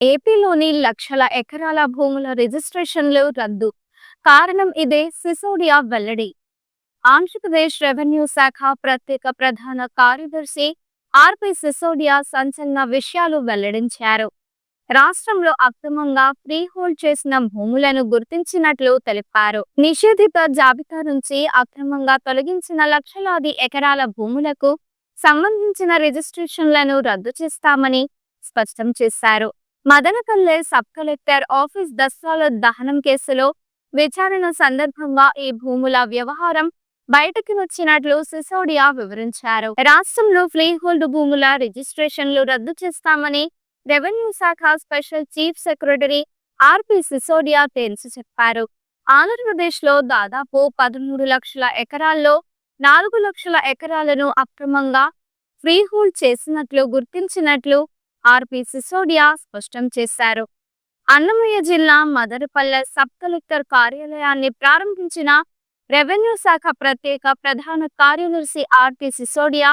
ఏపీలోని లక్షల ఎకరాల భూముల రిజిస్ట్రేషన్లు రద్దు. కారణం ఇదే సిసోడియా వెల్లడి. ఆంధ్రప్రదేశ్ రెవెన్యూ శాఖ ప్రత్యేక ప్రధాన కార్యదర్శి ఆర్‌పి సిసోడియా సంచలన విషయాలు వెల్లడించారు. రాష్ట్రంలో అక్రమంగా ఫ్రీహోల్డ్ చేసిన భూములను గుర్తించినట్లు తెలిపారు. నిషేధిత జాబితా నుంచి అక్రమంగా తొలగించిన లక్షలాది ఎకరాల భూములకు సంబంధించిన రిజిస్ట్రేషన్లను రద్దు చేస్తామని స్పష్టం చేశారు. మదనపల్లె సబ్ కలెక్టర్ ఆఫీస్ దస్త్రాల దహనం కేసులో విచారణ సందర్భంగా ఈ భూముల వ్యవహారం బయటకు వచ్చినట్లు సిసోడియా వివరించారు. రాష్ట్రంలో ఫ్రీహోల్డ్ భూముల రిజిస్ట్రేషన్లు రద్దు చేస్తామని రెవెన్యూ శాఖ స్పెషల్ చీఫ్ సెక్రటరీ ఆర్‌పి సిసోడియా తేల్చి చెప్పారు. ఆంధ్రప్రదేశ్లో దాదాపు 13 లక్షల ఎకరాల్లో 4 లక్షల ఎకరాలను అక్రమంగా ఫ్రీహోల్డ్ చేసినట్లు గుర్తించినట్లు ఆర్‌పి సిసోడియా స్పష్టం చేశారు. అన్నమయ్య జిల్లా మదనపల్లె సబ్ కలెక్టర్ కార్యాలయాన్ని ప్రారంభించిన రెవెన్యూ శాఖ ప్రత్యేక ప్రధాన కార్యదర్శి ఆర్‌పి సిసోడియా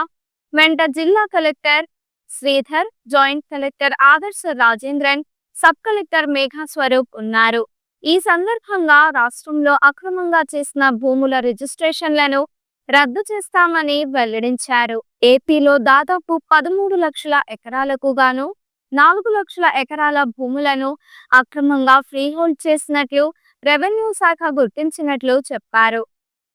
వెంట జిల్లా కలెక్టర్ శ్రీధర్, జాయింట్ కలెక్టర్ ఆదర్శ రాజేంద్రన్, సబ్ కలెక్టర్ మేఘా స్వరూప్ ఉన్నారు. ఈ సందర్భంగా రాష్ట్రంలో అక్రమంగా చేసిన భూముల రిజిస్ట్రేషన్లను రద్దు చేస్తామని వెల్లడించారు. ఏపీలో దాదాపు 13 లక్షల ఎకరాలకు గాను 4 లక్షల ఎకరాల భూములను అక్రమంగా ఫ్రీహోల్డ్ చేసినట్లు రెవెన్యూ శాఖ గుర్తించినట్లు చెప్పారు.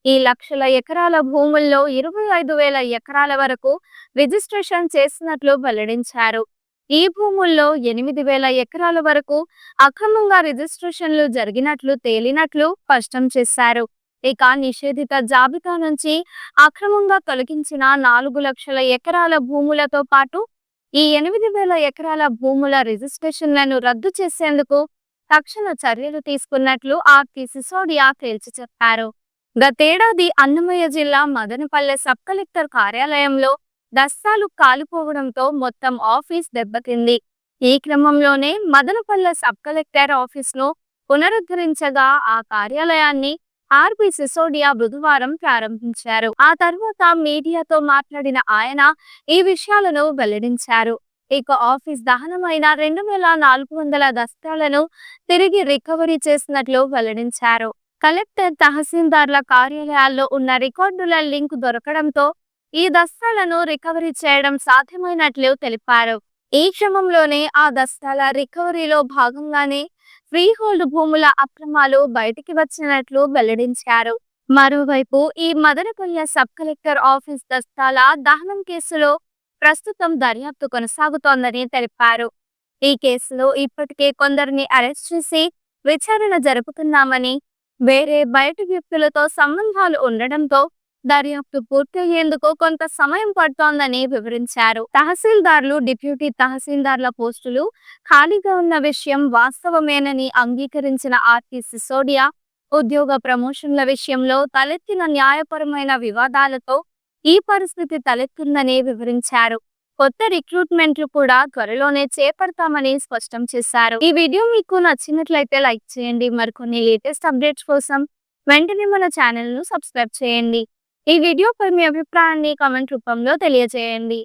ఈ లక్షల ఎకరాల భూముల్లో 25,000 ఎకరాల వరకు రిజిస్ట్రేషన్ చేసినట్లు వెల్లడించారు. ఈ భూముల్లో 8,000 ఎకరాల వరకు అక్రమంగా రిజిస్ట్రేషన్లు జరిగినట్లు తేలినట్లు స్పష్టం చేశారు. ఇక నిషేధిత జాబితా నుంచి అక్రమంగా తొలగించిన 4 లక్షల ఎకరాల భూములతో పాటు ఈ 8,000 ఎకరాల భూముల రిజిస్ట్రేషన్లను రద్దు చేసేందుకు తక్షణ చర్యలు తీసుకున్నట్లు ఆర్‌పి సిసోడియా తేల్చి చెప్పారు. గతేడాది అన్నమయ్య జిల్లా మదనపల్లె సబ్ కలెక్టర్ కార్యాలయంలో దస్తాలు కాలిపోవడంతో మొత్తం ఆఫీస్ దెబ్బతింది. ఈ క్రమంలోనే మదనపల్లె సబ్ కలెక్టర్ ఆఫీస్ను పునరుద్ధరించగా ఆ కార్యాలయాన్ని ఆర్‌పి సిసోడియా బుధవారం ప్రారంభించారు. ఆ తర్వాత మీడియాతో మాట్లాడిన ఆయన ఈ విషయాలను వెల్లడించారు. ఇక ఆఫీస్ దహనమైన 2,400 దస్తాలను తిరిగి రికవరీ చేసినట్లు వెల్లడించారు. కలెక్టర్, తహసీల్దార్ల కార్యాలయాల్లో ఉన్న రికార్డుల లింక్ దొరకడంతో ఈ దస్తాలను రికవరీ చేయడం సాధ్యమైనట్లు తెలిపారు. ఈ క్రమంలోనే ఆ దస్తాల రికవరీలో భాగంగానే ఫ్రీహోల్డ్ భూముల అక్రమాలు బయటికి వచ్చినట్లు వెల్లడించారు. మరోవైపు ఈ మదనపల్లె సబ్ కలెక్టర్ ఆఫీస్ దస్తాల దహనం కేసులో ప్రస్తుతం దర్యాప్తు కొనసాగుతోందని తెలిపారు. ఈ కేసులో ఇప్పటికే కొందరిని అరెస్ట్ చేసి విచారణ జరుపుతున్నామని, వేరే బయటి వ్యక్తులతో సంబంధాలు ఉండడంతో దర్యాప్తు పూర్తయ్యేందుకు కొంత సమయం పడుతోందని వివరించారు. తహసీల్దార్లు, డిప్యూటీ తహసీల్దార్ల పోస్టులు ఖాళీగా ఉన్న విషయం వాస్తవమేనని అంగీకరించిన ఆర్‌పి సిసోడియా ఉద్యోగ ప్రమోషన్ల విషయంలో తలెత్తిన న్యాయపరమైన వివాదాలతో ఈ పరిస్థితి తలెత్తుందని వివరించారు. కొత్త రిక్రూట్మెంట్లు కూడా త్వరలోనే చేపడతామని స్పష్టం చేశారు. ఈ వీడియో మీకు నచ్చినట్లయితే లైక్ చేయండి. మరికొన్ని లేటెస్ట్ అప్డేట్స్ కోసం వెంటనే మన ఛానల్ను సబ్స్క్రైబ్ చేయండి. ఈ వీడియోపై మీ అభిప్రాయాన్ని కామెంట్ రూపంలో తెలియజేయండి.